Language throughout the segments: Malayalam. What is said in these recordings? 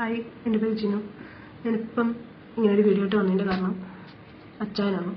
ഹായ്, എൻ്റെ പേര് ജിനു. ഞാനിപ്പം ഇങ്ങനൊരു വീഡിയോ ആയിട്ട് വന്നതിൻ്റെ കാരണം അച്ചായനാണ്.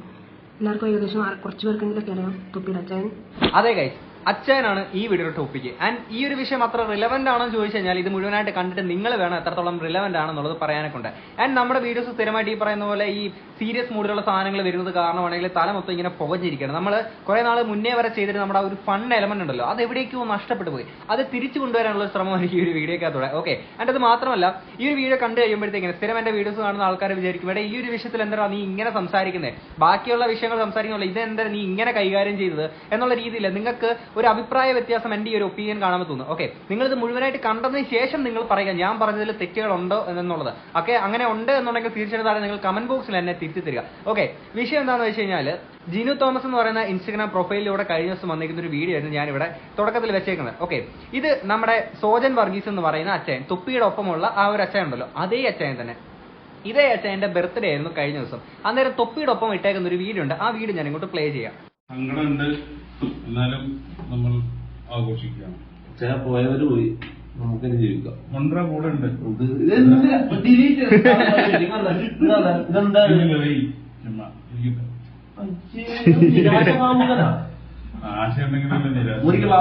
എല്ലാവർക്കും ഏകദേശം കുറച്ച് പേർക്കെങ്കിലൊക്കെ അറിയാം തൊപ്പിയുടെ അച്ചായൻ. അതെ ഗൈസ്, അച്ചായനാണ് ഈ വീഡിയോയുടെ ടോപ്പിക്ക്. ആൻഡ് ഈ ഒരു വിഷയം അത്ര റിലവന്റ് ആണെന്ന് ചോദിച്ചു കഴിഞ്ഞാൽ ഇത് മുഴുവനായിട്ട് കണ്ടിട്ട് നിങ്ങൾ വേണം എത്രത്തോളം റിലവന്റ് ആണെന്നുള്ളത് പറയാനൊക്കെ ഉണ്ട്. ആൻഡ് നമ്മുടെ വീഡിയോസ് സ്ഥിരമായിട്ട് ഈ പറയുന്ന പോലെ ഈ സീരിയസ് മൂഡിലുള്ള സാധനങ്ങൾ വരുന്നത് കാരണമാണെങ്കിൽ തല മൊത്തം ഇങ്ങനെ പുകഞ്ഞിരിക്കുകയാണ്. നമ്മൾ കുറെ നാൾ മുന്നേ വരെ ചെയ്തിട്ട് നമ്മുടെ ഒരു ഫൺ എലമെന്റ് ഉണ്ടല്ലോ, അത് എവിടേക്കോ നഷ്ടപ്പെട്ടു പോയി. അത് തിരിച്ചു കൊണ്ടുവരാനുള്ള ശ്രമമായിരിക്കും ഈ ഒരു വീഡിയോക്കകത്തൂടെ. ഓക്കെ, ആൻഡ് അത് മാത്രമല്ല, ഈ ഒരു വീഡിയോ കണ്ടു കഴിയുമ്പോഴത്തേക്കും സ്ഥിരം എന്റെ വീഡിയോസ് കാണുന്ന ആൾക്കാർ വിചാരിക്കും, ഈ ഒരു വിഷയത്തിൽ എന്താ നീ ഇങ്ങനെ സംസാരിക്കുന്നത്, ബാക്കിയുള്ള വിഷയങ്ങൾ സംസാരിക്കുന്നില്ല, ഇതെന്താ നീ ഇങ്ങനെ കൈകാര്യം ചെയ്തത് എന്നുള്ള രീതിയിൽ നിങ്ങൾക്ക് ഒരു അഭിപ്രായ വ്യത്യാസം എന്റെ ഈ ഒരു ഒപ്പീനിയൻ കാണാൻ തോന്നുന്നു. ഓക്കെ, നിങ്ങൾ ഇത് മുഴുവനായിട്ട് കണ്ടതിന് ശേഷം നിങ്ങൾ പറയുക ഞാൻ പറഞ്ഞതിൽ തെറ്റുകളുണ്ടോ എന്നുള്ളത്. ഓക്കെ, അങ്ങനെ ഉണ്ട് എന്നുണ്ടെങ്കിൽ തീർച്ചയായിട്ടും നിങ്ങൾ കമന്റ് ബോക്സിൽ എന്നെ തിരുത്തി തരിക. ഓക്കെ, വിഷയം എന്താണെന്ന് വെച്ച് കഴിഞ്ഞാൽ ജിനു തോമസ് എന്ന് പറയുന്ന ഇൻസ്റ്റാഗ്രാം പ്രൊഫൈലിലൂടെ കഴിഞ്ഞ ദിവസം വന്നിരിക്കുന്ന ഒരു വീഡിയോ ആയിരുന്നു ഞാനിവിടെ തുടക്കത്തിൽ വെച്ചേക്കുന്നത്. ഓക്കെ, ഇത് നമ്മുടെ സോജൻ വർഗീസ് എന്ന് പറയുന്ന അച്ചായൻ, തുപ്പിയുടെ ഒപ്പമുള്ള ആ ഒരു അച്ചായൻ ഉണ്ടല്ലോ, അതേ അച്ചായൻ തന്നെ. ഇതേ അച്ചായന്റെ ബർത്ത്ഡേ ആയിരുന്നു കഴിഞ്ഞ ദിവസം. അന്നേരം തൊപ്പിയുടെ ഒപ്പം ഇട്ടേക്കുന്ന ഒരു വീഡിയോ ഉണ്ട്. ആ വീഡിയോ ഞാൻ ഇങ്ങോട്ട് പ്ലേ ചെയ്യാം. സങ്കടമുണ്ട്, എന്നാലും നമ്മൾ ആഘോഷിക്കുകയാണ്. പോയവര് പോയി, നമുക്കിനി ജീവിക്കാം. മണ്ട്ര കൂടെ ഉണ്ട്. ആശയുണ്ടെങ്കിലല്ലേ നിരാശ.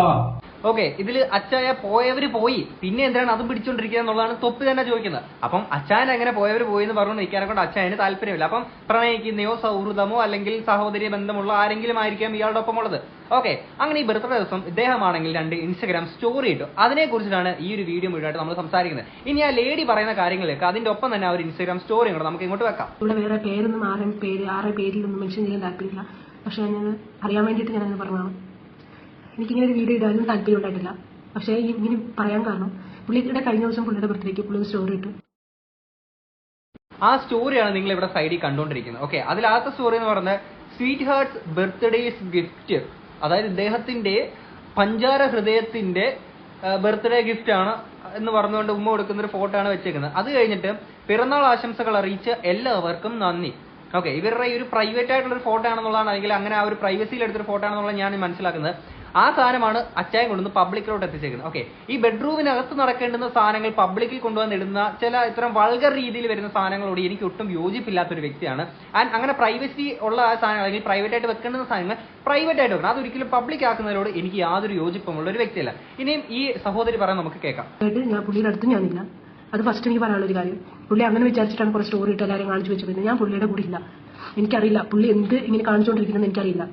ഓക്കെ, ഇതില് അച്ചായ പോയവര് പോയി, പിന്നെ എന്തിനാണ് അതും പിടിച്ചോണ്ടിരിക്കുക എന്നുള്ളതാണ് തൊപ്പി തന്നെ ചോദിക്കുന്നത്. അപ്പം അച്ചായൻ എങ്ങനെ പോയവര് പോയി എന്ന് പറഞ്ഞു നിൽക്കാനെ കൊണ്ട് അച്ചായന് താല്പര്യമില്ല. അപ്പം പ്രണയിക്കുന്നയോ സൗഹൃദമോ അല്ലെങ്കിൽ സഹോദരി ബന്ധമുള്ള ആരെങ്കിലും ആയിരിക്കാം ഇയാളുടെ ഒപ്പം ഉള്ളത്. ഓക്കെ, അങ്ങനെ ഈ ബർത്ത്ഡേ ദിവസം ഇദ്ദേഹമാണെങ്കിൽ 2 ഇൻസ്റ്റാഗ്രാം സ്റ്റോറി ഇട്ടു. അതിനെ കുറിച്ചിട്ടാണ് ഈ ഒരു വീഡിയോ മുഴുവനായിട്ട് നമ്മൾ സംസാരിക്കുന്നത്. ഇനി ആ ലേഡി പറയുന്ന കാര്യങ്ങളിലേക്ക് അതിന്റെ ഒപ്പം തന്നെ ആ ഒരു ഇൻസ്റ്റാഗ്രാം സ്റ്റോറി കൂടെ നമുക്ക് ഇങ്ങോട്ട് വെക്കാം. ഇവിടെ വേറെ പേരൊന്നും ആരുടെ പേരിലൊന്നും മെൻഷൻ ചെയ്യാൻ താല്പര്യമില്ല. പക്ഷെ ഞാൻ അറിയാൻ വേണ്ടിയിട്ട് ഞാനങ്ങനെ പറഞ്ഞതാണ്. എനിക്കിങ്ങനെ ഒരു വീഡിയോ ഇടാനും താല്പര്യം ഉണ്ടായിട്ടില്ല. പക്ഷേ ഇങ്ങനെ പറയാൻ കാരണം പുള്ളിയുടെ കഴിഞ്ഞ ദിവസം പുള്ളിയുടെ ബർത്ത്ഡേക്ക് പുള്ളി സ്റ്റോറി ഇട്ടു. ആ സ്റ്റോറിയാണ് നിങ്ങൾ ഇവിടെ സൈഡിൽ കണ്ടുകൊണ്ടിരിക്കുന്നത്. ഓക്കെ, അതിലാത്ത സ്റ്റോറി എന്ന് പറയുന്നത് സ്വീറ്റ് ഹാർട്ട്സ് ബർത്ത്ഡേസ് ഗിഫ്റ്റ്, അതായത് ഇദ്ദേഹത്തിന്റെ പഞ്ചാര ഹൃദയത്തിന്റെ ബർത്ത്ഡേ ഗിഫ്റ്റ് ആണ് എന്ന് പറഞ്ഞുകൊണ്ട് ഉമ്മ കൊടുക്കുന്ന ഒരു ഫോട്ടോ ആണ് വെച്ചേക്കുന്നത്. അത് കഴിഞ്ഞിട്ട് പിറന്നാൾ ആശംസകൾ അറിയിച്ച എല്ലാവർക്കും നന്ദി. ഓക്കെ, ഇവരുടെ ഈ ഒരു പ്രൈവറ്റ് ആയിട്ടുള്ള ഒരു ഫോട്ടോ ആണെന്നുള്ളതാണ്, അല്ലെങ്കിൽ അങ്ങനെ ആ ഒരു പ്രൈവസിയിൽ എടുത്തൊരു ഫോട്ടോ ആണെന്നുള്ളത് ഞാൻ മനസ്സിലാക്കുന്നത്. ആ സാധനമാണ് അച്ചായൻ കൊണ്ടുവന്ന് പബ്ലിക്കിലോട്ട് എത്തിച്ചേക്കുന്നത്. ഓക്കെ, ഈ ബെഡ്റൂമിനകത്ത് നടക്കേണ്ടുന്ന സാധനങ്ങൾ പബ്ലിക്കിൽ കൊണ്ടുവന്ന് ഇടുന്ന ചില ഇത്തരം വൾഗർ രീതിയിൽ വരുന്ന സാധനങ്ങളോട് എനിക്ക് ഒട്ടും യോജിപ്പില്ലാത്തൊരു വ്യക്തിയാണ്. ആൻഡ് അങ്ങനെ പ്രൈവസി ഉള്ള ആ സാധനങ്ങൾ അല്ലെങ്കിൽ പ്രൈവറ്റ് ആയിട്ട് വെക്കേണ്ടുന്ന സാധനങ്ങൾ പ്രൈവറ്റ് ആയിട്ട് വെക്കണം, അതൊരിക്കലും പബ്ലിക് ആക്കുന്നതിനോട് എനിക്ക് യാതൊരു യോജിപ്പുമുള്ള ഒരു വ്യക്തിയല്ല. ഇനിയും ഈ സഹോദരി പറയാൻ നമുക്ക് കേൾക്കാം. ഞാൻ പുള്ളിയുടെ അടുത്ത് ഞാനില്ല, അത് ഫസ്റ്റ് എനിക്ക് പറയാനുള്ളൊരു കാര്യം. പുള്ളി അങ്ങനെ വിചാരിച്ചിട്ടാണ് കുറച്ച് സ്റ്റോറി ഇട്ട് എല്ലാവരും കാണിച്ചു വെച്ചിരുന്നത്. ഞാൻ പുള്ളിയുടെ കൂടെ ഇല്ല. എനിക്കറിയില്ല പുള്ളി എന്ത് ഇങ്ങനെ കാണിച്ചുകൊണ്ടിരിക്കുന്നത് എനിക്കറിയില്ല.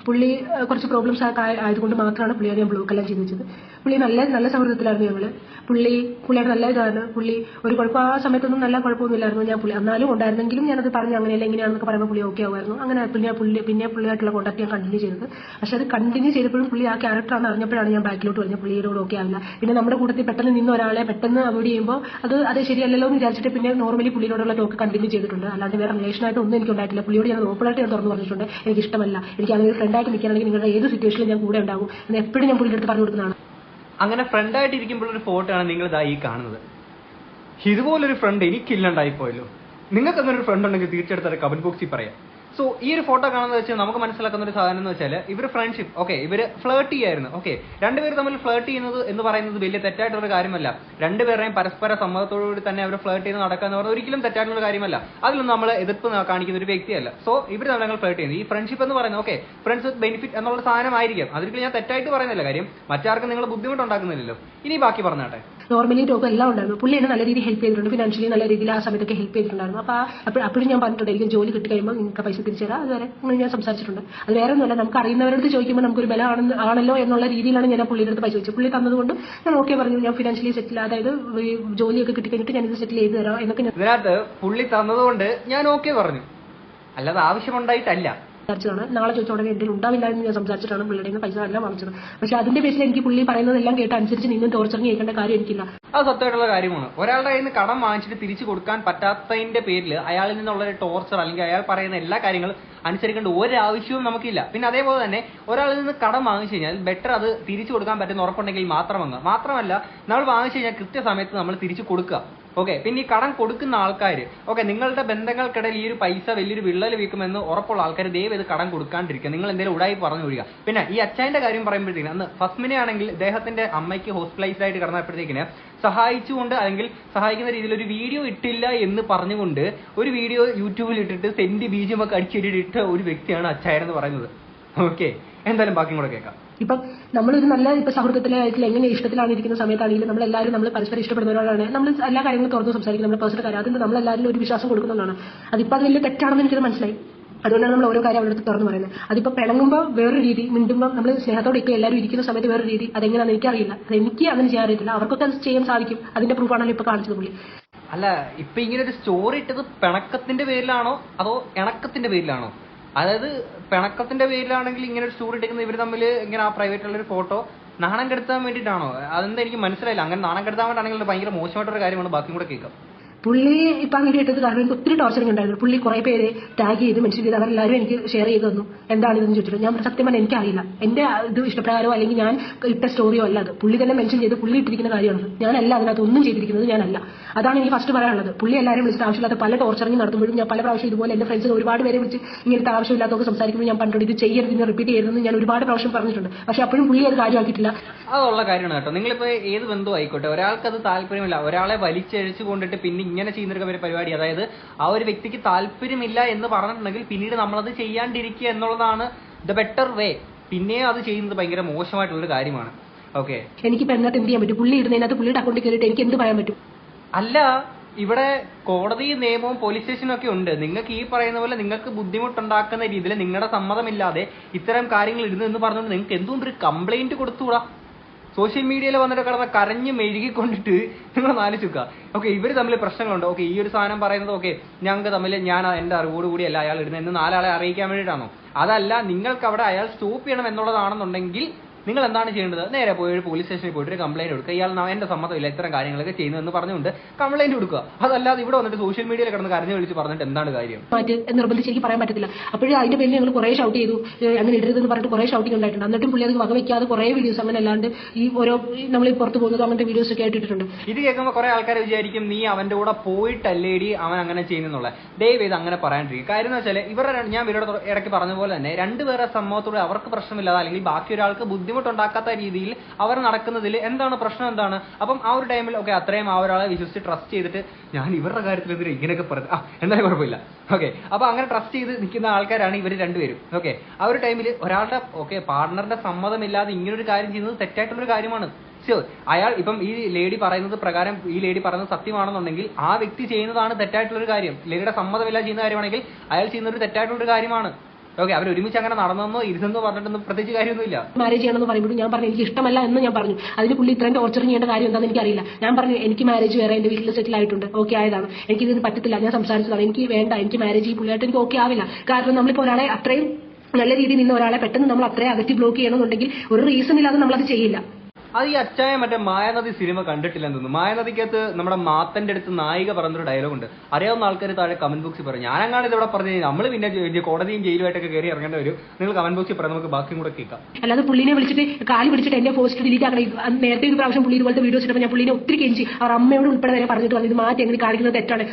പുള്ളി കുറച്ച് പ്രോബ്ലംസ് ആയതുകൊണ്ട് മാത്രമാണ് പുള്ളിയെ ഞാൻ ബ്ലോക്ക് എല്ലാം ചെയ്ത് വെച്ചത്. പുള്ളി നല്ല സൗഹൃദത്തിലായിരുന്നു ഞങ്ങൾ. പുള്ളിയുടെ നല്ല ഇതാണ്. പുള്ളി ഒരു കുഴപ്പം ആ സമയത്തൊന്നും നല്ല കുഴപ്പമൊന്നുമില്ലായിരുന്നു. ഞാൻ പുള്ളി എന്നാലും ഉണ്ടായിരുന്നെങ്കിലും ഞാനത് പറഞ്ഞു അങ്ങനെയല്ല ഇങ്ങനെയാണെന്നൊക്കെ പറയുമ്പോൾ പുള്ളി ഓക്കെ ആവുമായിരുന്നു. അങ്ങനെ പിന്നെ പുള്ളിയായിട്ടുള്ള കോൺടാക്ട് ഞാൻ കണ്ടിന്യൂ ചെയ്തത്. പക്ഷെ അത് കണ്ടിന്യൂ ചെയ്തപ്പോഴും പുള്ളി ആ ക്യാരക്ടറാണെന്ന് അറിഞ്ഞപ്പോഴാണ് ഞാൻ ബാക്കിലോട്ട് പറഞ്ഞത് പുള്ളിയുടെ കൂടെ ഓക്കെ ആവില്ല. പിന്നെ നമ്മുടെ കൂട്ടത്തിൽ പെട്ടെന്ന് നിന്ന് ഒരാളെ പെട്ടെന്ന് അവോയ്ഡ് ചെയ്യുമ്പോൾ അത് ശരിയല്ലല്ലോ എന്ന് വിചാരിച്ചിട്ട് പിന്നെ നോർമലി പുള്ളിയോടുള്ള ടോക്ക് കണ്ടിന്യൂ ചെയ്തിട്ടുണ്ട്. അല്ലാതെ വേറെ റിലേഷനായിട്ട് ഒന്നും എനിക്ക് ഉണ്ടായിട്ടില്ല. പുള്ളിയോട് ഞാൻ ഓപ്പണായിട്ട് ഞാൻ തുറന്നു പറഞ്ഞിട്ടുണ്ട് എനിക്ക് ഇഷ്ടമല്ല, എനിക്ക് അങ്ങനെ ഫ്രണ്ടായിട്ട് നിൽക്കുകയാണെങ്കിൽ നിങ്ങളുടെ ഏത് സിറ്റുവേഷനിലും ഞാൻ കൂടെ ഉണ്ടാകും എന്ന് എപ്പോഴും ഞാൻ പുള്ളിയുടെ അടുത്ത് പറഞ്ഞു കൊടുക്കുന്നതാണ്. അങ്ങനെ ഫ്രണ്ടായിട്ട് ഇരിക്കുമ്പോഴൊരു ഫോട്ടോ ആണ് നിങ്ങൾ ഇതായി കാണുന്നത്. ഇതുപോലൊരു ഫ്രണ്ട് എനിക്കില്ലാണ്ടായിപ്പോയല്ലോ. നിങ്ങൾക്ക് അങ്ങനെ ഒരു ഫ്രണ്ട് ഉണ്ടെങ്കിൽ തീർച്ചയായിട്ടും കമന്റ് ബോക്സിൽ പറയാം. സോ ഈ ഒരു ഫോട്ടോ കാണുന്നത് വെച്ചാൽ നമുക്ക് മനസ്സിലാക്കുന്ന ഒരു സാധനം എന്ന് വെച്ചാൽ ഇവർ ഫ്രണ്ട്ഷിപ്പ്, ഓക്കെ, ഇവർ ഫ്ലേർട്ട് ചെയ്യായിരുന്നു. ഓക്കെ, രണ്ടുപേർ തമ്മിൽ ഫ്ലേർട്ട് ചെയ്യുന്നത് എന്ന് പറയുന്നത് വലിയ തെറ്റായിട്ടുള്ള കാര്യമല്ല. രണ്ടുപേരെയും പരസ്പര സമ്മതത്തോടുകൂടി തന്നെ അവർ ഫ്ലേർട്ട് ചെയ്ത് നടക്കുക എന്ന് പറയുന്നത് ഒരിക്കലും തെറ്റായിട്ടുള്ള കാര്യമല്ല. അതിലൊന്നും നമ്മൾ എതിർപ്പ് കാണിക്കുന്ന ഒരു വ്യക്തിയല്ല. സോ ഇവർ തമ്മിൽ ഫ്ലേർട്ട് ചെയ്യുന്നത് ഈ ഫ്രണ്ട്ഷിപ്പ് എന്ന് പറയുന്നത് ഓക്കെ ഫ്രണ്ട്സ് വിത്ത് ബെനിഫിറ്റ് എന്നുള്ള സാധനമായിരിക്കും. അതിൽ ഞാൻ തെറ്റായിട്ട് പറയുന്നില്ല, കാര്യം മറ്റാർക്കും നിങ്ങൾ ബുദ്ധിമുട്ടുണ്ടാക്കുന്നില്ലല്ലോ. ഇനി ബാക്കി പറഞ്ഞാട്ടെ. നോർമലി ടോക്ക് എല്ലാം ഉണ്ടായിരുന്നു. പുള്ളി എന്നെ നല്ല രീതിയിൽ ഹെൽപ്പ് ചെയ്തിട്ടുണ്ട്, ഫിനാൻഷ്യലി നല്ല രീതിയിൽ ആ സമയത്തൊക്കെ ഹെൽപ്പ് ചെയ്തിട്ടുണ്ടായിരുന്നു. അപ്പോൾ അപ്പോഴും ഞാൻ പറഞ്ഞിട്ടുണ്ട് എനിക്ക് ജോലി കിട്ടി കഴിയുമ്പോൾ നിങ്ങൾക്ക് പൈസ തിരിച്ചു തരാം. അതുവരെ ഞാൻ സംസാരിച്ചിട്ടുണ്ട്. അത് വേറെ ഒന്നുമല്ല, നമുക്ക് അറിയുന്നവരടുത്ത് ചോദിക്കുമ്പോൾ നമുക്കൊരു ബലം ആണല്ലോ എന്നുള്ള രീതിയിലാണ് ഞാൻ പുള്ളിയുടെ അടുത്ത് പൈസ വെച്ചത്. പുള്ളി തന്നതുകൊണ്ട് ഞാൻ ഓക്കെ പറഞ്ഞു, ഞാൻ ഫിനാൻഷ്യലി സെറ്റിൽ, അതായത് ജോലിയൊക്കെ കിട്ടി കഴിഞ്ഞിട്ട് ഞാൻ ഇത് സെറ്റിൽ ചെയ്ത് തരാം എന്നൊക്കെ. ഇതിനകത്ത് പുള്ളി തന്നതുകൊണ്ട് ഞാൻ ഓക്കെ പറഞ്ഞു, അല്ലാതെ ആവശ്യമുണ്ടായിട്ടല്ല. നാളെ ചോദിച്ചോടെ എന്തെങ്കിലും ഉണ്ടാവില്ല എന്ന് ഞാൻ സംസാരിച്ചിട്ടാണ് പുള്ളിയുടെ പൈസ എല്ലാം വാങ്ങിച്ചത്. പക്ഷെ അതിന്റെ ബേസിൽ എനിക്ക് പുള്ളി പറയുന്നതെല്ലാം കേട്ട് അനുസരിച്ച് നിന്നും ടോർച്ചറിന് കേൾക്കേണ്ട കാര്യം എനിക്കില്ല. അത് സത്യമായിട്ടുള്ള കാര്യമാണ്. ഒരാളുടെ കയ്യിൽ നിന്ന് കടം വാങ്ങിച്ചിട്ട് തിരിച്ചു കൊടുക്കാൻ പറ്റാത്തതിന്റെ പേരിൽ അയാളിൽ നിന്നുള്ള ടോർച്ചർ അല്ലെങ്കിൽ അയാൾ പറയുന്ന എല്ലാ കാര്യങ്ങളും അനുസരിക്കേണ്ട ഒരാവശ്യവും നമുക്കില്ല. പിന്നെ അതേപോലെ തന്നെ ഒരാളിൽ നിന്ന് കടം വാങ്ങിച്ചു കഴിഞ്ഞാൽ ബെറ്റർ അത് തിരിച്ചു കൊടുക്കാൻ പറ്റുന്ന ഉറപ്പുണ്ടെങ്കിൽ മാത്രമല്ല നമ്മൾ വാങ്ങിച്ചു കഴിഞ്ഞാൽ കൃത്യസമയത്ത് നമ്മൾ തിരിച്ചു കൊടുക്കുക. ഓക്കെ, പിന്നെ ഈ കടം കൊടുക്കുന്ന ആൾക്കാർ ഓക്കെ നിങ്ങളുടെ ബന്ധങ്ങൾക്കിടയിൽ ഈ ഒരു പൈസ വലിയൊരു വിള്ളൽ വീക്കുമെന്ന് ഉറപ്പുള്ള ആൾക്കാർ ദയവ് ഇത് കടം കൊടുക്കാണ്ടിരിക്കുക. നിങ്ങൾ എന്തെങ്കിലും ഉടായി പറഞ്ഞു ഒഴിയുക. പിന്നെ ഈ അച്ചായന്റെ കാര്യം പറയുമ്പോഴത്തേക്കും അന്ന് ഫസ്മിനെ ആണെങ്കിൽ ഇദ്ദേഹത്തിന്റെ അമ്മയ്ക്ക് ഹോസ്പിറ്റലൈസ്ഡ് ആയിട്ട് കിടന്നപ്പോഴത്തേക്കിന് സഹായിച്ചുകൊണ്ട് അല്ലെങ്കിൽ സഹായിക്കുന്ന രീതിയിൽ ഒരു വീഡിയോ ഇട്ടില്ല എന്ന് പറഞ്ഞുകൊണ്ട് ഒരു വീഡിയോ യൂട്യൂബിൽ ഇട്ടിട്ട് സെന്റ് ബീജം ഒക്കെ അടിച്ചിട്ടിട്ട ഒരു വ്യക്തിയാണ് അച്ചായൻ എന്ന് പറയുന്നത്. ഓക്കെ, എന്തായാലും ബാക്കിയും കൂടെ കേൾക്കാം. ഇപ്പം നമ്മളൊരു നല്ല സൗഹൃദത്തിലായിട്ടുള്ള എങ്ങനെ ഇഷ്ടത്തിലാണ് ഇരിക്കുന്ന സമയത്താണെങ്കിലും നമ്മളെല്ലാവരും നമ്മൾ പരസ്പരം ഇഷ്ടപ്പെടുന്നവരാണ്. നമ്മൾ എല്ലാ കാര്യങ്ങളും തുറന്ന് സംസാരിക്കും, നമ്മുടെ പേഴ്സണൽ കാര്യം. അതിന് നമ്മളെല്ലാവരും ഒരു വിശ്വാസം കൊടുക്കുന്നതാണ്. അതിപ്പോൾ അത് വലിയ തെറ്റാണെന്ന് എനിക്കത് മനസ്സിലായി. അതുകൊണ്ടാണ് നമ്മൾ ഓരോ കാര്യം അവരുടെ തുറന്നു പറയുന്നത്. അതിപ്പോൾ പിണങ്ങുമ്പോൾ വേറൊരു രീതി, മിണ്ടുമ്പോൾ നമ്മൾ സ്നേഹത്തോടെ ഇപ്പോൾ എല്ലാവരും ഇരിക്കുന്ന സമയത്ത് വേറൊരു രീതി. അതെങ്ങനെയാണെന്ന് എനിക്കറിയില്ല. എനിക്ക് അങ്ങനെ ചെയ്യാൻ അറിയത്തില്ല. അവർക്കൊക്കെ അത് ചെയ്യാൻ സാധിക്കും. അതിന്റെ പ്രൂഫാണല്ലോ ഇപ്പോൾ കാണിച്ചത് പുള്ളി. അല്ല, ഇപ്പൊ ഇങ്ങനെ ഒരു സ്റ്റോറി ഇട്ടത് പിണക്കത്തിന്റെ പേരിലാണോ അതോ ഇണക്കത്തിന്റെ പേരിലാണോ? അതായത് പിണക്കത്തിന്റെ പേരിലാണെങ്കിൽ ഇങ്ങനെ ഒരു സ്റ്റോറി ഇട്ടിരിക്കുന്നത് ഇവർ തമ്മിൽ ഇങ്ങനെ ആ പ്രൈവറ്റ് ഉള്ള ഒരു ഫോട്ടോ നാണം കെടുത്താൻ വേണ്ടിയിട്ടാണോ? അതെന്താ എനിക്ക് മനസ്സിലായില്ല. അങ്ങനെ നാണം കെടുത്താൻ വേണ്ടിയാണെങ്കിൽ ഭയങ്കര മോശമായിട്ടൊരു കാര്യമാണ്. ബാക്കിയും കൂടെ കേൾക്കാം. പുള്ളി ഇപ്പം അങ്ങനെ ഇട്ടത് കാരണം എനിക്ക് ഒത്തിരി ടോർച്ചറിങ് ഉണ്ടായിരുന്നു. പുള്ളി കുറെ പേര് ടാഗ് ചെയ്ത് മെൻഷൻ ചെയ്ത് അവരെല്ലാവരും എനിക്ക് ഷെയർ ചെയ്ത് തന്നു. എന്താണിതെന്ന് ചോദിച്ചിട്ട് ഞാൻ സത്യം പറഞ്ഞാൽ എനിക്കറിയില്ല. എന്റെ ഇത് ഇഷ്ടപ്രകാരമോ അല്ലെങ്കിൽ ഞാൻ ഇട്ട സ്റ്റോറിയോ അല്ല അത്. പുള്ളി തന്നെ മെൻഷൻ ചെയ്ത് പുള്ളി ഇട്ടിരിക്കുന്ന കാര്യമാണ്. ഞാനല്ല അതിനകത്ത് ഒന്നും ചെയ്തിരിക്കുന്നത്, ഞാനല്ല. അതാണ് എനിക്ക് ഫസ്റ്റ് പറയാനുള്ളത്. പുള്ളി എല്ലാവരും വിളിച്ചിട്ട് ആവശ്യമില്ലാത്ത പല ടോർച്ചറിങ് നടത്തുമ്പോഴും ഞാൻ പല പ്രാവശ്യം ഇതുപോലെ എന്റെ ഫ്രണ്ട്സിന് ഒരുപാട് പേരെ വിളിച്ച് ഇങ്ങനത്തെ ആവശ്യമില്ലാത്തതൊക്കെ സംസാരിക്കുമ്പോൾ ഞാൻ പറഞ്ഞിട്ടുണ്ട്, ഇത് ചെയ്യരുത്, ഇത് റിപ്പീറ്റ് ചെയ്യരുതെന്ന് ഞാൻ ഒരുപാട് പ്രാവശ്യം പറഞ്ഞിട്ടുണ്ട്. പക്ഷെ അപ്പോഴും പുള്ളി അത് കാര്യമാക്കിയിട്ടില്ല. അതുള്ള കാര്യമാണ് കേട്ടോ. നിങ്ങളിപ്പോ ഏത് ബന്ധം ആയിക്കോട്ടെ, ഒരാൾക്ക് അത് താല്പര്യമില്ല, ഒരാളെ വലിച്ചഴിച്ചു കൊണ്ടിട്ട് പിന്നെ ഇങ്ങനെ ചെയ്യുന്ന പരിപാടി, അതായത് ആ ഒരു വ്യക്തിക്ക് താല്പര്യമില്ല എന്ന് പറഞ്ഞിട്ടുണ്ടെങ്കിൽ പിന്നീട് നമ്മളത് ചെയ്യാണ്ടിരിക്കുക എന്നുള്ളതാണ് ദ ബെറ്റർ വേ. പിന്നെ അത് ചെയ്യുന്നത് ഭയങ്കര മോശമായിട്ടുള്ളൊരു കാര്യമാണ്. ഓക്കെ, എനിക്കിപ്പോ എന്നിട്ട് എന്ത് ചെയ്യാൻ പറ്റും? പുള്ളി ഇടുന്നതിനകത്ത് പുള്ളിയുടെ അക്കൗണ്ടിൽ കയറിയിട്ട് എനിക്ക് എന്ത് പറയാൻ പറ്റും? അല്ല, ഇവിടെ കോടതി നിയമവും പോലീസ് സ്റ്റേഷനും ഒക്കെ ഉണ്ട്. നിങ്ങൾക്ക് ഈ പറയുന്ന പോലെ നിങ്ങൾക്ക് ബുദ്ധിമുട്ടുണ്ടാക്കുന്ന രീതിയിൽ നിങ്ങളുടെ സമ്മതമില്ലാതെ ഇത്തരം കാര്യങ്ങൾ ഇടുന്നു എന്ന് പറഞ്ഞുകൊണ്ട് നിങ്ങൾക്ക് എന്തുകൊണ്ട് ഒരു കംപ്ലൈന്റ് കൊടുത്തുകൂടാ? സോഷ്യൽ മീഡിയയിൽ വന്നിട്ട് കിടന്ന് കരഞ്ഞ് മെഴുകിക്കൊണ്ടിട്ട് നിങ്ങൾ ആലോചിക്കുക. ഓക്കെ, ഇവർ തമ്മിൽ പ്രശ്നങ്ങളുണ്ട്. ഓക്കെ, ഈ ഒരു സാധനം പറയുന്നത് ഓക്കെ ഞങ്ങൾക്ക് തമ്മിൽ ഞാൻ എന്റെ അറിവോടുകൂടിയല്ല അയാൾ ഇടുന്നതെന്ന് 4 ആളെ അറിയിക്കാൻ വേണ്ടിയിട്ടാണോ? അതല്ല, നിങ്ങൾക്ക് അവിടെ അയാൾ സ്റ്റോപ്പ് ചെയ്യണം എന്നുള്ളതാണെന്നുണ്ടെങ്കിൽ നിങ്ങൾ എന്താണ് ചെയ്യേണ്ടത്? നേരെ പോയി പോലീസ് സ്റ്റേഷനിൽ പോയിട്ട് ഒരു കംപ്ലൈന്റ് കൊടുക്കുക. ഇയാൾ എന്റെ സമ്മതമില്ല ഇത്തരം കാര്യങ്ങളൊക്കെ ചെയ്യുന്നതെന്ന് പറഞ്ഞുകൊണ്ട് കംപ്ലൈന്റ് കൊടുക്കുക. അതല്ലാതെ ഇവിടെ വന്നിട്ട് സോഷ്യൽ മീഡിയയിൽ കിടന്ന് കരഞ്ഞു വിളിച്ച് പറഞ്ഞിട്ട് എന്താണ് കാര്യം? മാറ്റി നിർബന്ധിച്ച് എനിക്ക് പറയാൻ പറ്റത്തില്ല. അപ്പോഴും അതിന്റെ പേരിൽ ഞങ്ങൾ കുറെ ഷൗട്ട് ചെയ്തു, അങ്ങനെ ഇടരുതെന്ന് പറഞ്ഞിട്ട് കുറെ ഷൗട്ടിങ് ഉണ്ടായിട്ടുണ്ട്. എന്നിട്ടും പുള്ളി അത് വകവയ്ക്കാതെ കുറെ വീഡിയോസ് അങ്ങനെ അല്ലാണ്ട് ഈ ഓരോ നമ്മൾ പുറത്ത് പോകുന്നത് അങ്ങനത്തെ വീഡിയോസ് ഒക്കെ ആയിട്ടിട്ടുണ്ട്. ഇത് കേൾക്കുമ്പോൾ കുറെ ആൾക്കാർ വിചാരിക്കും നീ അവന്റെ കൂടെ പോയിട്ടല്ലേടി അവൻ അങ്ങനെ ചെയ്യുന്നുള്ള. ദയവ് ചെയ്ത് അങ്ങനെ പറയാണ്ടിരിക്കും. കാര്യം എന്ന് വെച്ചാൽ ഇവരുടെ ഞാൻ ഇവരുടെ ഇടയ്ക്ക് പറഞ്ഞ പോലെ തന്നെ രണ്ടുപേരെ സമ്മതത്തോടെ അവർക്ക് പ്രശ്നമില്ലാതെ അല്ലെങ്കിൽ ബാക്കി ഒരാൾക്ക് ബുദ്ധിമുട്ടുണ്ടാക്കാത്ത രീതിയിൽ അവർ നടക്കുന്നതിൽ എന്താണ് പ്രശ്നം? എന്താണ്? അപ്പം ആ ഒരു ടൈമിൽ ഓക്കെ അത്രയും ആ ഒരാളെ വിശ്വസിച്ച് ട്രസ്റ്റ് ചെയ്തിട്ട് ഞാൻ ഇവരുടെ കാര്യത്തിൽ എതിരെ ഇങ്ങനെയൊക്കെ പറഞ്ഞു എന്തായാലും കുഴപ്പമില്ല. ഓക്കെ, അപ്പൊ അങ്ങനെ ട്രസ്റ്റ് ചെയ്ത് നിൽക്കുന്ന ആൾക്കാരാണ് ഇവർ രണ്ടുപേരും. ഓക്കെ, ആ ഒരു ടൈമിൽ ഒരാളുടെ പാർട്ണറിന്റെ സമ്മതമില്ലാതെ ഇങ്ങനൊരു കാര്യം ചെയ്യുന്നത് തെറ്റായിട്ടുള്ളൊരു കാര്യമാണ്. ഷുവർ, അയാൾ ഇപ്പം ഈ ലേഡി പറയുന്നത് പ്രകാരം ഈ ലേഡി പറയുന്നത് സത്യമാണെന്നുണ്ടെങ്കിൽ ആ വ്യക്തി ചെയ്യുന്നതാണ് തെറ്റായിട്ടുള്ളൊരു കാര്യം. ലേഡിയുടെ സമ്മതമില്ലാതെ ചെയ്യുന്ന കാര്യമാണെങ്കിൽ അയാൾ ചെയ്യുന്ന ഒരു തെറ്റായിട്ടുള്ളൊരു കാര്യമാണ്. ഓക്കെ, അവർ ഒരുമിച്ച് അങ്ങനെ നടന്നെന്നോ ഇരുന്നെന്നോ പറഞ്ഞിട്ടൊന്നും പ്രത്യേകിച്ച് കാര്യമൊന്നുമില്ല. മാരേജ് ചെയ്യണമെന്ന് പറയുമ്പോൾ ഞാൻ പറഞ്ഞു എനിക്ക് ഇഷ്ടമല്ല എന്ന് ഞാൻ പറഞ്ഞു. അതിന് പുള്ളി ഇത്രയും ടോർച്ചർ ചെയ്യേണ്ട കാര്യം എന്താണെന്ന് എനിക്കറിയില്ല. ഞാൻ പറഞ്ഞു എനിക്ക് മാരേജ് വേറെ എന്റെ വീട്ടിൽ സെറ്റിൽ ആയിട്ടുണ്ട്, ഓക്കെ ആയതാണ്, എനിക്ക് ഇതിന് പറ്റത്തില്ല, ഞാൻ സംസാരിച്ചതാണ്, എനിക്ക് വേണ്ട, എനിക്ക് മാരേജ് ഈ പുള്ളിയായിട്ട് എനിക്ക് ഓക്കെ ആവില്ല. കാരണം നമ്മളിപ്പോൾ ഒരാളെ അത്രയും നല്ല രീതിയിൽ നിന്ന് ഒരാളെ പെട്ടെന്ന് നമ്മൾ അത്രയും അകറ്റി ബ്ലോക്ക് ചെയ്യണമെന്നുണ്ടെങ്കിൽ ഒരു റീസൺ ഇല്ലാതെ നമ്മളത് ചെയ്യില്ല. അത് ഈ അച്ചായ മറ്റേ മായാനദി സിനിമ കണ്ടിട്ടില്ലെന്ന് തോന്നുന്നു. മായാനദിക്കകത്ത് നമ്മുടെ മാത്തന്റെ അടുത്ത് നായിക പറഞ്ഞൊരു ഡയലോഗ് ഉണ്ട്. അറിയാവുന്ന ആൾക്കാർ താഴെ കമന്റ് ബോക്സിൽ പറയും. ഞാനങ്ങാണ് ഇതിവിടെ പറഞ്ഞു നമ്മൾ പിന്നെ കോടതിയും ജയിലുമായിട്ടൊക്കെ കയറി ഇറങ്ങേണ്ടി വരും. നിങ്ങൾ കമന്റ് ബോക്സിൽ പറയാം, നമുക്ക് ബാക്കിയും കൂടെ കേൾക്കാം. അല്ലാതെ പുള്ളിനെ വിളിച്ചിട്ട് കാലി പിടിച്ചിട്ട് എന്റെ പോസ്റ്റ് ഡിലീറ്റ് ആക്കണം. നേരത്തെ ഒരു പ്രാവശ്യം പുള്ളി ഇതുപോലത്തെ വീഡിയോസ് ഇട്ടപ്പോൾ ഞാൻ പുള്ളിനെ ഒത്തിരി കെഞ്ചി അവർ അമ്മയോട് ഉൾപ്പെടെ വരെ പറഞ്ഞിട്ട് വന്നു ഇത് മാറ്റി എങ്ങനെ കാണിക്കുന്നത് തെറ്റാണ്.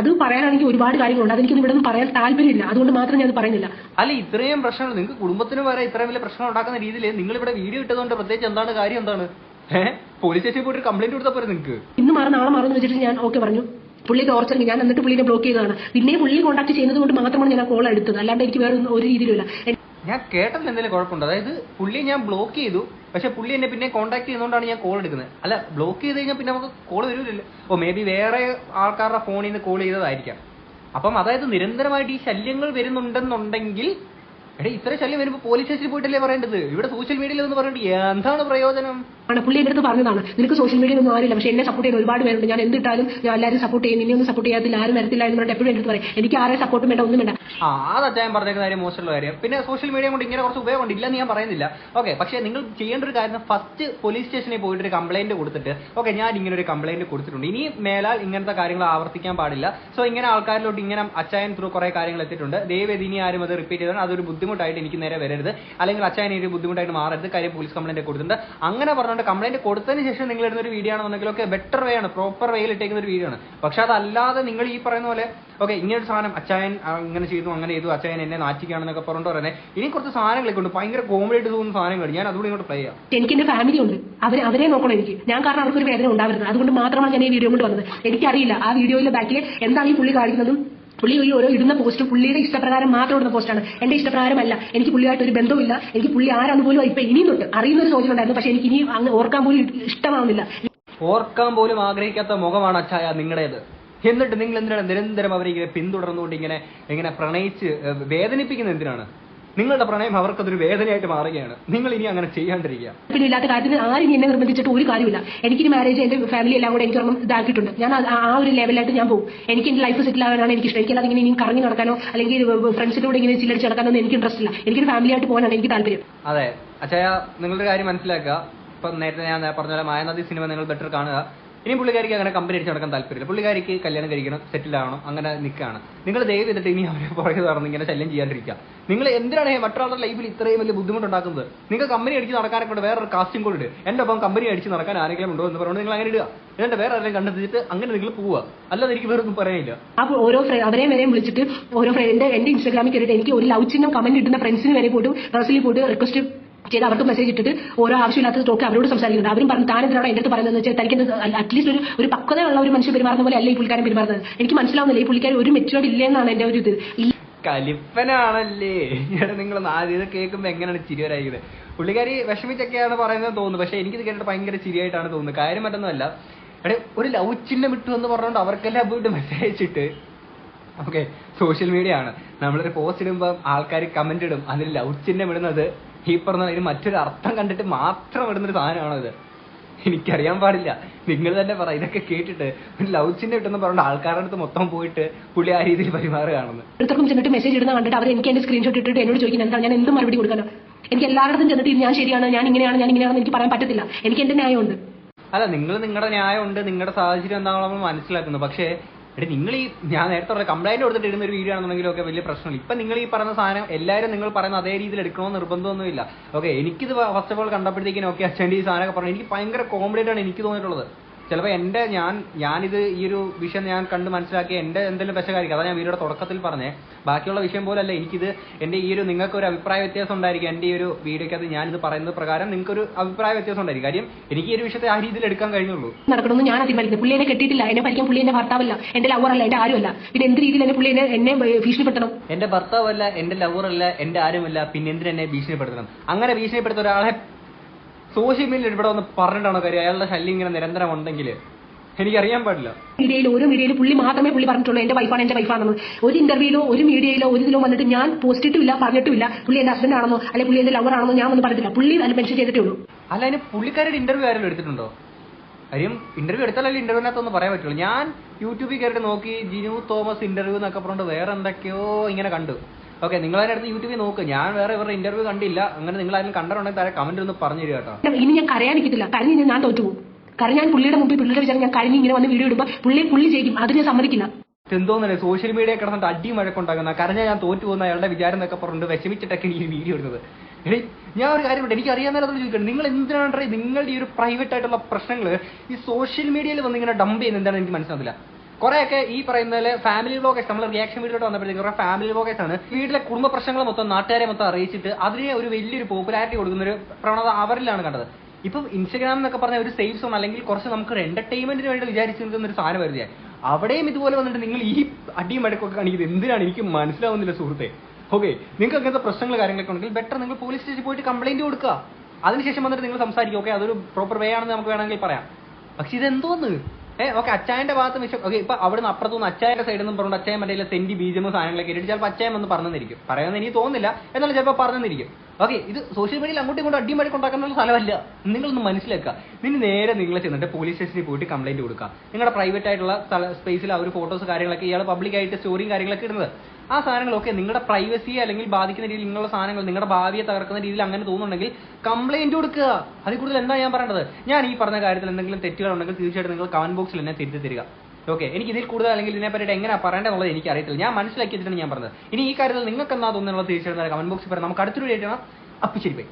അത് പറയാനാണെങ്കിൽ ഒരുപാട് കാര്യങ്ങളുണ്ട്. അതെനിക്ക് ഇവിടെ നിന്ന് പറയാൻ താല്പര്യമില്ല. അതുകൊണ്ട് മാത്രം ഞാൻ പറയുന്നില്ല. അല്ല, ഇത്രയും പ്രശ്നങ്ങൾ നിങ്ങൾക്ക് കുടുംബത്തിന് വരെ ഇത്രയും വലിയ പ്രശ്നം ഉണ്ടാക്കുന്ന രീതിയിൽ നിങ്ങൾ ഇവിടെ വീഡിയോ ഇട്ടതുകൊണ്ട് പ്രത്യേകിച്ച് എന്താണ് കാര്യം? എന്താണ് പോലീസ് സ്റ്റേഷനിൽ പോയിട്ട് കംപ്ലൈന്റ് കൊടുത്താൽ പോരെ നിങ്ങൾക്ക്? ഇന്ന് മാറും നാളെ മാറും എന്ന് വെച്ചിട്ട് ഞാൻ ഓക്കെ പറഞ്ഞു. പുള്ളി ടോർച്ചറിങ് ഞാൻ എന്നിട്ട് പുള്ളിനെ ബ്ലോക്ക് ചെയ്തതാണ്. പിന്നെ പുള്ളി കോൺടാക്ട് ചെയ്യുന്നത് കൊണ്ട് മാത്രമാണ് ഞാൻ കോൾ എടുത്തത്. അല്ലാണ്ട് എനിക്ക് വേറെ ഒരു രീതിയിലുമില്ല. ഞാൻ കേട്ടതിൽ എന്തെങ്കിലും കുഴപ്പമുണ്ട്? അതായത് പുള്ളി ഞാൻ ബ്ലോക്ക് ചെയ്തു, പക്ഷെ പുള്ളി എന്നെ പിന്നെ കോൺടാക്ട് ചെയ്യുന്നതുകൊണ്ടാണ് ഞാൻ കോൾ എടുക്കുന്നത്. അല്ല, ബ്ലോക്ക് ചെയ്ത് കഴിഞ്ഞാൽ പിന്നെ നമുക്ക് കോൾ വരില്ലല്ലോ. ഓ മേ ബി വേറെ ആൾക്കാരുടെ ഫോണിൽ നിന്ന് കോൾ ചെയ്തതായിരിക്കാം. അപ്പം അതായത് നിരന്തരമായിട്ട് ഈ ശല്യങ്ങൾ വരുന്നുണ്ടെന്നുണ്ടെങ്കിൽ ഇത്ര ശല്യം വരുമ്പോൾ പോലീസ് സ്റ്റേഷനിൽ പോയിട്ടല്ലേ പറയേണ്ടത്? ഇവിടെ സോഷ്യൽ മീഡിയയിൽ എന്ന് പറഞ്ഞിട്ട് എന്താണ് പ്രയോജനം? പുള്ളി എന്റെ അടുത്ത് പറഞ്ഞതാണ് നിനക്ക് സോഷ്യൽ മീഡിയയിൽ ഒന്നും ആരില്ല, പക്ഷെ എന്നെ സപ്പോർട്ട് ചെയ്യുന്ന ഒരുപാട് പേരുണ്ട്, ഞാൻ എന്തിട്ടാലും ഞാൻ എല്ലാവരും സപ്പോർട്ട് ചെയ്യും, നിന്നെ ഒന്നും സപ്പോർട്ട് ചെയ്യാത്തില്ല, ആരും വരത്തില്ല എന്ന് പറഞ്ഞിട്ട് എപ്പോഴും എന്റെ അടുത്ത് പറയും. എനിക്ക് ആരെയും സപ്പോർട്ടും വേണ്ട, ഒന്നും വേണ്ട. അത് അച്ചായൻ പറഞ്ഞേക്കുന്ന കാര്യം മോശമുള്ള കാര്യം. പിന്നെ സോഷ്യൽ മീഡിയ കൊണ്ട് ഇങ്ങനെ കുറച്ച് ഉപയോഗമുണ്ട്, ഇല്ലെന്ന് ഞാൻ പറയുന്നില്ല. ഓക്കെ, പക്ഷേ നിങ്ങൾ ചെയ്യേണ്ട ഒരു കാര്യം ഫസ്റ്റ് പോലീസ് സ്റ്റേഷനിൽ പോയിട്ട് ഒരു കംപ്ലൈന്റ് കൊടുത്തിട്ട് ഓക്കെ ഞാൻ ഇങ്ങനെ ഒരു കംപ്ലൈന്റ് കൊടുത്തിട്ടുണ്ട്, ഇനി മേലാൽ ഇങ്ങനത്തെ കാര്യങ്ങൾ ആവർത്തിക്കാൻ പാടില്ല. സോ ഇങ്ങനെ ആൾക്കാരിലോട്ട് ഇങ്ങനെ അച്ചായൻ ത്രൂ കുറെ കാര്യങ്ങൾ എത്തിയിട്ടുണ്ട്, ദയവേദി ഇനി ആരും അത് റിപ്പീറ്റ് ചെയ്താൽ അതൊരു ബുദ്ധിമുട്ടായിട്ട് എനിക്ക് നേരെ വരരുത്, അല്ലെങ്കിൽ അച്ഛനെ ഒരു ബുദ്ധിമുട്ടായിട്ട് മാറരുത്, കാര്യം പോലീസ് കംപ്ലൈന്റ് കൊടുത്തിട്ടുണ്ട്. അങ്ങനെ പറഞ്ഞുകൊണ്ട് കംപ്ലൈന്റ് കൊടുത്തതിന് ശേഷം നിങ്ങൾ ഇടുന്ന ഒരു വീഡിയോ ആണെന്നുണ്ടെങ്കിലൊക്കെ ബെറ്റർ വേ ആണ്, പ്രോപ്പർ വേയിൽ ഇട്ടേക്കുന്ന ഒരു വീഡിയോ ആണ്. പക്ഷെ അതല്ലാതെ നിങ്ങൾ ഈ പറയുന്ന പോലെ ഓക്കെ ഇങ്ങനൊരു സാധനം അച്ചായൻ ഇങ്ങനെ ചെയ്തു അങ്ങനെ ചെയ്തു അച്ചായൻ എന്നെ നാറ്റിക്കാണെന്നൊക്കെ പറഞ്ഞിട്ട് പറയുന്നത് ഇനി കുറച്ച് സാധനങ്ങളൊക്കെ ഉണ്ട്, ഭയങ്കര കോമഡി ആയിട്ട് തോന്നുന്ന സാധനങ്ങൾ ഞാൻ അതുകൂടി ഇങ്ങോട്ട് പ്ലേ ചെയ്യാം. എനിക്ക് എന്റെ ഫാമിലി ഉണ്ട്, അവരെ നോക്കണം എനിക്ക്. ഞാൻ കാരണം അവർക്കൊരു വേദന ഉണ്ടാവരുത്, അതുകൊണ്ട് മാത്രമാണ് ഞാൻ ഈ വീഡിയോ കൊണ്ട് വന്നത്. എനിക്കറിയില്ല ആ വീഡിയോയിലെ ബാക്കിൽ എന്താണ് ഈ പുള്ളി കാണിക്കുന്നതും. പുള്ളി ഈ ഓരോ ഇടുന്ന പോസ്റ്റും പുള്ളിയുടെ ഇഷ്ടപ്രകാരം മാത്രം ഇടുന്ന പോസ്റ്റാണ്, എന്റെ ഇഷ്ടപ്രകാരമല്ല. എനിക്ക് പുള്ളിയായിട്ട് ഒരു ബന്ധമില്ല, എനിക്ക് പുള്ളി ആരാന്ന് പോലും ഇപ്പൊ ഇനിയും തൊട്ട് അറിയുന്ന ഒരു ചോദ്യം ഉണ്ടായിരുന്നു, പക്ഷെ എനിക്ക് ഇനി അങ്ങ് ഓർക്കാൻ പോലും ഇഷ്ടമാവുന്നില്ല. ഓർക്കാൻ പോലും ആഗ്രഹിക്കാത്ത മുഖമാണ് അച്ചായ നിങ്ങളുടേത്. എന്നിട്ട് നിങ്ങൾ എന്തിനാണ് നിരന്തരം അവരെ ഇങ്ങനെ പിന്തുടർന്നുകൊണ്ട് ഇങ്ങനെ പ്രണയിച്ച് വേദനിപ്പിക്കുന്ന എന്തിനാണ്? നിങ്ങളുടെ പ്രണയം അവർക്കതൊരു വേദനയായിട്ട് മാറുകയാണ്. നിങ്ങൾ ഇനി അങ്ങനെ ചെയ്യാണ്ടിരിക്കുക. പിന്നെ ഇല്ലാത്ത കാര്യത്തിന് ആരും എന്നെ നിർബന്ധിച്ചിട്ട് ഒരു കാര്യമില്ല. എനിക്കിനി മാരേജ് എന്റെ ഫാമിലി എല്ലാം കൂടെ എനിക്കൊന്നും ഇതാക്കിയിട്ടുണ്ട്. ഞാൻ ആ ഒരു ലെവലായിട്ട് ഞാൻ പോകും. എനിക്ക് എന്റെ ലൈഫ് സെറ്റിൽ ആകാനാണ് എനിക്ക് ഇഷ്ടം. എനിക്കല്ലാതെ ഇങ്ങനെ ഇനി കറങ്ങി നടക്കാനോ അല്ലെങ്കിൽ ഫ്രണ്ട്സിന്റെ കൂടെ ഇങ്ങനെ ചില്ലടിച്ച് നടക്കാനോ എനിക്ക് ഇൻട്രസ്റ്റ് ഇല്ല. എനിക്കൊരു ഫാമിലി ആയിട്ട് പോകാനാണ് എനിക്ക് താല്പര്യം. അതെ അച്ചായ, നിങ്ങളുടെ കാര്യം മനസ്സിലാക്കുക. ഇപ്പൊ നേരത്തെ ഞാൻ പറഞ്ഞ പോലെ മായാനദി സിനിമ നിങ്ങൾ ബെറ്റർ കാണുക. ഇനി പുള്ളിക്കാരിക്ക് അങ്ങനെ കമ്പനി അടിച്ച് നടക്കാൻ താല്പര്യമില്ല. പുള്ളിക്കാരിക്ക് കല്യാണം കഴിക്കണം, സെറ്റിൽ ആവണം, അങ്ങനെ നിൽക്കുകയാണ്. നിങ്ങൾ ദയവ് ചെയ്തിട്ട് ഇനി അവരെ പുറകെ നടന്ന് ഇങ്ങനെ ശല്യം ചെയ്യാണ്ടിരിക്കുക. നിങ്ങൾ എന്തിനാണ് മറ്റൊരാളുടെ ലൈഫിൽ ഇത്രയും വലിയ ബുദ്ധിമുട്ടുണ്ടാക്കുന്നത്? നിങ്ങൾ കമ്പനി അടിച്ച് നടക്കാനൊക്കെ കൊണ്ട് വേറൊരു കാസ്റ്റിംഗ് കൂടെ ഇട്. എന്റെ ഒപ്പം കമ്പനി അടിച്ച് നടക്കാൻ ആരെങ്കിലും ഉണ്ടോ എന്ന് പറഞ്ഞുകൊണ്ട് നിങ്ങൾ അങ്ങനെ ഇടുക. എന്നിട്ട് വേറെ ആരെങ്കിലും കണ്ടെത്തിയിട്ട് അങ്ങനെ നിങ്ങൾ പോവുക. അല്ലാതെ എനിക്ക് വേറെ ഒന്നും പറയാനില്ല. അപ്പോൾ ഓരോ അവരെയും വരെയും വിളിച്ചിട്ട് ഓരോ എന്റെ ഇൻസ്റ്റാഗ്രാമിൽ കയറിയിട്ട് എനിക്ക് ഒരു ലവ് ചിഹ്നം കമന്റ് ഇടുന്ന ഫ്രണ്ട്സിന് വരെ പോയിട്ട് പേഴ്സണലി പോയിട്ട് റിക്വസ്റ്റ് ചെയ്ത് അവർക്ക് മെസ്സേജ് ഇട്ടിട്ട് ഓരോ ആവശ്യമില്ലാത്ത ടോക്ക് അവരോട് സംസാരിക്കുന്നുണ്ട്. അവരും പറഞ്ഞു താൻ എന്തിനാണ് എന്റെ അടുത്ത് പറയുന്നത് വെച്ചാൽ തനിക്ക് അറ്റ്ലീസ്റ്റ് ഒരു പക്വതയുള്ള ഒരു മനുഷ്യൻ പെരുമാറുന്ന പോലെ അല്ല ഈ പുള്ളിക്കാരൻ പെരുമാറുന്നത്. എനിക്ക് മനസ്സിലാവുന്നില്ല ഈ പുള്ളിക്കാരൻ ഒരു മെച്ചുവേർഡ് ഇല്ലെന്നാണ് എന്റെ ഒരു ഇത്. കലിപ്പനാണല്ലേ നിങ്ങൾ ഇത് കേൾക്കുമ്പോ എങ്ങനെയാണ് ചിരി വരായത്? പുള്ളിക്കാരി വിഷമിച്ചൊക്കെയാണ് പറയുന്നത് തോന്നുന്നു. പക്ഷെ എനിക്കിത് കേട്ടിട്ട് ഭയങ്കര ചിരിയായിട്ടാണ് തോന്നുന്നത്. കാര്യം മറ്റൊന്നുമല്ല, ഒരു ലവ് ചിഹ്നം ഇട്ടു എന്ന് പറഞ്ഞുകൊണ്ട് അവർക്കെല്ലാം പോയിട്ട് മെസ്സേജ് അയച്ചിട്ട് ഓക്കെ സോഷ്യൽ മീഡിയ ആണ്, നമ്മളൊരു പോസ്റ്റ് ഇടുമ്പോൾ ആൾക്കാർ കമന്റ് ഇടും, അതിൽ ലവ് ചിഹ്നം ഇടുന്നത് ഈ പറഞ്ഞ അതിന് മറ്റൊരു അർത്ഥം കണ്ടിട്ട് മാത്രം ഇടുന്നൊരു സാധനമാണത്. എനിക്കറിയാൻ പാടില്ല. നിങ്ങൾ തന്നെ പറ, ഇതൊക്കെ കേട്ടിട്ട് ഒരു ലവ് ചിഹ്നം ഇട്ടെന്ന് പറഞ്ഞിട്ട് ആൾക്കാരുടെ അടുത്ത് മൊത്തം പോയിട്ട് പുള്ളി ആ രീതിയിൽ പെരുമാറുകയാണെന്ന്. അടുത്തൊക്കെ ചെന്നിട്ട് മെസ്സേജ് ഇടുന്ന കണ്ടിട്ട് അവർ എനിക്ക് എന്റെ സ്ക്രീൻഷോട്ട് ഇട്ടിട്ട് എന്നോട് ചോദിക്കുന്നത് എന്താണ്, ഞാൻ എന്ത് മറുപടി കൊടുക്കാനോ? എനിക്ക് എല്ലായിടത്തും ചെന്നിട്ട് ഞാൻ ശരിയാണ്, ഞാൻ ഇങ്ങനെയാണെന്ന് എനിക്ക് പറയാൻ പറ്റത്തില്ല. എനിക്ക് എന്റെ ന്യായമുണ്ട്. അല്ല, നിങ്ങൾ നിങ്ങളുടെ ന്യായമുണ്ട്, നിങ്ങളുടെ സാഹചര്യം എന്താണെന്ന് നമ്മൾ മനസ്സിലാക്കുന്നു. പക്ഷേ നിങ്ങൾ ഈ ഞാൻ നേരത്തെ പറഞ്ഞ കംപ്ലൈന്റ് കൊടുത്തിട്ട് ഇടുന്ന ഒരു വീഡിയോ ആണെന്നുണ്ടെങ്കിലും ഒക്കെ വലിയ പ്രശ്നമില്ല. ഇപ്പൊ നിങ്ങൾ ഈ പറയുന്ന സാധനം എല്ലാവരും നിങ്ങൾ പറയുന്ന അതേ രീതിയിൽ എടുക്കണമെന്ന് നിർബന്ധമൊന്നുമില്ല. ഓക്കെ, എനിക്കിത് ഫസ്റ്റ് ഓഫ് ഓൾ കണ്ടപ്പോഴത്തേക്കും ഓക്കെ അച്ഛൻ്റെ ഈ സാധനമൊക്കെ പറഞ്ഞു എനിക്ക് ഭയങ്കര കോമഡിയായിട്ടാണ് എനിക്ക് തോന്നിയിട്ടുള്ളത്. ചിലപ്പോൾ എൻ്റെ ഞാനിത് ഈ ഒരു വിഷയം ഞാൻ കണ്ട് മനസ്സിലാക്കി എൻ്റെ എന്തെങ്കിലും പെശകായിരിക്കും. അതാണ് ഞാൻ വീഡിയോയുടെ തുടക്കത്തിൽ പറഞ്ഞേ. ബാക്കിയുള്ള വിഷയം പോലല്ല, എനിക്കിത് എൻ്റെ ഈ ഒരു നിങ്ങൾക്ക് ഒരു അഭിപ്രായ വ്യത്യാസം ഉണ്ടായിരിക്കും. എൻ്റെ ഈ ഒരു വീഡിയോക്കകത്ത് ഞാനിത് പറയുന്നത് പ്രകാരം നിങ്ങൾക്കൊരു അഭിപ്രായ വ്യത്യാസം ഉണ്ടായിരിക്കും. കാര്യം എനിക്ക് ഈ ഒരു വിഷയത്തെ ആ രീതിയിൽ എടുക്കാൻ കഴിഞ്ഞുള്ളൂ. നടക്കണമെന്ന് ഞാൻ തീരുമാനിക്കുന്നത്. പുള്ളി എന്നെ കെട്ടിയിട്ടില്ല, എന്നെ ഭരിക്കാൻ പുള്ളി എന്റെ ഭർത്താവല്ല, എന്റെ ലവറല്ല, എന്റെ ആരുമല്ല. പിന്നെ എന്ത് രീതിയിൽ എന്നെ പുള്ളി എന്നെ ഭീഷണിപ്പെടുത്തണം? എന്റെ ഭർത്താവല്ല, എന്റെ ലവറല്ല, എന്റെ ആരുമല്ല, പിന്നെ എന്തിനെന്നെ ഭീഷണിപ്പെടുത്തണം? അങ്ങനെ ഭീഷണിപ്പെടുത്ത ഒരാളെ സോഷ്യൽ മീഡിയയിൽ ഇവിടെ വന്ന് പറഞ്ഞിട്ടാണോ കാര്യം? അയാളുടെ ശല്യം ഇങ്ങനെ നിരന്തരം ഉണ്ടെങ്കിൽ എനിക്കറിയാൻ പാടില്ല. ഓരോ മീഡിയയിൽ പുള്ളി മാത്രമേ പുള്ളി പറഞ്ഞിട്ടുള്ളൂ എന്റെ വൈഫാണെന്ന്. ഒരു ഇന്റർവ്യൂയിലോ ഒരു മീഡിയയിലോ ഒരു ഇതിലോ വന്നിട്ട് ഞാൻ പോസ്റ്റിട്ടില്ല, പറഞ്ഞിട്ടില്ല പുള്ളി എന്റെ ഹസ്ബൻഡ് ആണെന്നോ അല്ലെങ്കിൽ പുള്ളി എന്റെ ലവർ ആണെന്നോ ഞാൻ ഒന്നും പറഞ്ഞിട്ടില്ല. പുള്ളി അത് മെൻഷൻ ചെയ്തിട്ടേ ഉള്ളൂ. അല്ല, അതിന് പുള്ളിക്കാരുടെ ഇന്റർവ്യൂ ആരെങ്കിലും എടുത്തിട്ടുണ്ടോ? കാര്യം ഇന്റർവ്യൂ എടുത്താലല്ലേ ഇന്റർവ്യൂവിനകത്തൊന്നും പറയാൻ പറ്റുള്ളൂ. ഞാൻ യൂട്യൂബിൽ കയറിയിട്ട് നോക്കി ജിനു തോമസ് ഇന്റർവ്യൂ എന്നൊക്കെ പറഞ്ഞിട്ട് വേറെ എന്തൊക്കെയോ ഇങ്ങനെ കണ്ടു. ഓക്കെ, നിങ്ങൾ അതിന്റെ അടുത്ത് യൂട്യൂബിൽ നോക്ക്. ഞാൻ വേറെ ഇവരുടെ ഇന്റർവ്യൂ കണ്ടില്ല. അങ്ങനെ നിങ്ങൾ ആരും കണ്ടിട്ടുണ്ടെങ്കിൽ താഴെ കമന്റ് ഒന്ന് പറഞ്ഞു തരിക കേട്ടോ. ഇനി ഞാൻ കരയാൻ നിൽക്കത്തില്ല. കരഞ്ഞ് ഞാൻ തോറ്റുപോകും. കാരണം ഞാൻ പുള്ളിയുടെ മുമ്പിൽ പുള്ളിയുടെ വിചാരം ഞാൻ കഴിഞ്ഞ് ഇങ്ങനെ വന്ന് വീഡിയോ ഇടുമ്പോൾ പുള്ളി ചെയ്യും. അത് ഞാൻ സമ്മതിക്കില്ല. എന്തോന്നല്ലേ സോഷ്യൽ മീഡിയ കിടന്നിട്ട് അടിയും വഴക്കുണ്ടാകുന്ന കരഞ്ഞാൽ ഞാൻ തോറ്റു പോകുന്ന അയാളുടെ വിചാരം എന്നൊക്കെ പറഞ്ഞിട്ട് വിഷമിച്ചിട്ടൊക്കെ ഈ വീഡിയോ ഇടുന്നത്. ഞാൻ ഒരു കാര്യം എനിക്ക് അറിയാവുന്നതിനകത്ത് ചോദിക്കണം, നിങ്ങൾ എന്തിനാണ് നിങ്ങളുടെ ഈ ഒരു പ്രൈവറ്റ് ആയിട്ടുള്ള പ്രശ്നങ്ങൾ ഈ സോഷ്യൽ മീഡിയയിൽ വന്ന് ഇങ്ങനെ ഡംപ് ചെയ്യുന്നത്? എന്താണെന്ന് എനിക്ക് മനസ്സിലാവില്ല. കുറെയൊക്കെ ഈ പറയുന്നതിൽ ഫാമിലി വ്ലോഗേഴ്സ്, നമ്മൾ റിയാക്ഷൻ വീഡിയോട്ട് വന്നപ്പോഴത്തേക്കും കുറെ ഫാമിലി വ്ലോഗേഴ്സ് ആണ് വീട്ടിലെ കുടുംബ പ്രശ്നങ്ങൾ മൊത്തം നാട്ടുകാരെ മൊത്തം അറിയിച്ചിട്ട് അതിനെ ഒരു വലിയൊരു പോപ്പുലാരിറ്റി കൊടുക്കുന്ന ഒരു പ്രവണത അവരിലാണ് കണ്ടത്. ഇപ്പം ഇൻസ്റ്റാഗ്രാം എന്നൊക്കെ പറഞ്ഞ ഒരു സേഫ് സോൺ അല്ലെങ്കിൽ കുറച്ച് നമുക്കൊരു എന്റർടൈൻമെന്റിന് വേണ്ടി വിചാരിച്ചു നിൽക്കുന്ന ഒരു സാധനം വരുന്നത്. അവിടെയും ഇതുപോലെ വന്നിട്ട് നിങ്ങൾ ഈ അടിയും മഴക്കൊക്കെ കാണിക്കുന്നത് എന്തിനാണ് എനിക്ക് മനസ്സിലാവുന്നില്ല സുഹൃത്തെ. ഓക്കെ, നിങ്ങൾക്ക് അങ്ങനത്തെ പ്രശ്നങ്ങൾ കാര്യങ്ങളൊക്കെ ഉണ്ടെങ്കിൽ ബെറ്റർ നിങ്ങൾ പോലീസ് സ്റ്റേഷനിൽ പോയിട്ട് കംപ്ലൈന്റ് കൊടുക്കുക. അതിനുശേഷം വന്നിട്ട് നിങ്ങൾ സംസാരിക്കും. ഓക്കെ, അതൊരു പ്രോപ്പർ വേ ആണെന്ന് നമുക്ക് വേണമെങ്കിൽ പറയാം. പക്ഷെ ഇതെന്തോന്ന് ഓക്കെ അച്ചായന്റെ ഭാഗത്ത് വിഷയം. ഓക്കെ, ഇപ്പൊ അവിടുന്ന് അപ്പുറത്തുനിന്ന് അച്ചായന്റെ സൈഡിൽ നിന്നും പറഞ്ഞുകൊണ്ട് അച്ചായൻ മറ്റേ സെന്റി ബീജമോ സാധനങ്ങളൊക്കെ ഇട്ടിട്ട് ചിലപ്പോൾ അച്ചായൻ വന്ന് പറഞ്ഞെന്നിരിക്കും. പറയുന്നത് എനിക്ക് തോന്നുന്നില്ല, എന്നാലും ചിലപ്പോൾ പറഞ്ഞെന്നിരിക്കും. ഓക്കെ, ഇത് സോഷ്യൽ മീഡിയയിൽ അങ്ങോട്ടും ഇങ്ങോട്ടും അടിമടി കൊണ്ടാക്കുന്ന സ്ഥലമല്ല. നിങ്ങളൊന്ന് മനസ്സിലാക്കുക. നേരെ നിങ്ങൾ ചെന്നിട്ട് പോലീസ് സ്റ്റേഷനിൽ പോയിട്ട് കംപ്ലൈന്റ് കൊടുക്കുക. നിങ്ങളുടെ പ്രൈവറ്റ് ആയിട്ടുള്ള സ്പേസിൽ ആ ഒരു ഫോട്ടോസ് കാര്യങ്ങളൊക്കെ ഇയാൾ പബ്ലിക് ആയിട്ട് സ്റ്റോറിയും കാര്യങ്ങളൊക്കെ ഇടുന്നത്, ആ സാധനങ്ങളൊക്കെ നിങ്ങളുടെ പ്രൈവസിയെ അല്ലെങ്കിൽ ബാധിക്കുന്ന രീതിയിൽ നിങ്ങളുടെ സാധനങ്ങൾ നിങ്ങളുടെ ഭാവിയെ തകർക്കുന്ന രീതിയിൽ അങ്ങനെ തോന്നുന്നുണ്ടെങ്കിൽ കംപ്ലൈന്റ് കൊടുക്കുക. അതിൽ കൂടുതൽ എന്താ ഞാൻ പറയേണ്ടത്? ഞാൻ ഈ പറഞ്ഞ കാര്യത്തിൽ എന്തെങ്കിലും തെറ്റുകൾ ഉണ്ടെങ്കിൽ തീർച്ചയായിട്ടും നിങ്ങൾ കമന്റ് ബോക്സിൽ എന്നെ തിരുത്തി തരിക. ഓക്കെ, എനിക്ക് ഇതിൽ കൂടുതൽ അല്ലെങ്കിൽ ഇതിനെ പറ്റിയിട്ട് എങ്ങനെ പറയേണ്ടതുള്ളത് എനിക്ക് അറിയത്തില്ല. ഞാൻ മനസ്സിലാക്കി വെച്ചിട്ടാണ് ഞാൻ പറഞ്ഞത്. ഇനി ഈ കാര്യത്തിൽ നിങ്ങൾക്ക് എന്നാ തോന്നുന്നുള്ള തീർച്ചയായിട്ടും കമന്റ് ബോക്സിൽ പറയാം. നമുക്ക് അടുത്തൊരു വീഡിയോ കാണാം. അപ്പോൾ ശരി, ബൈ.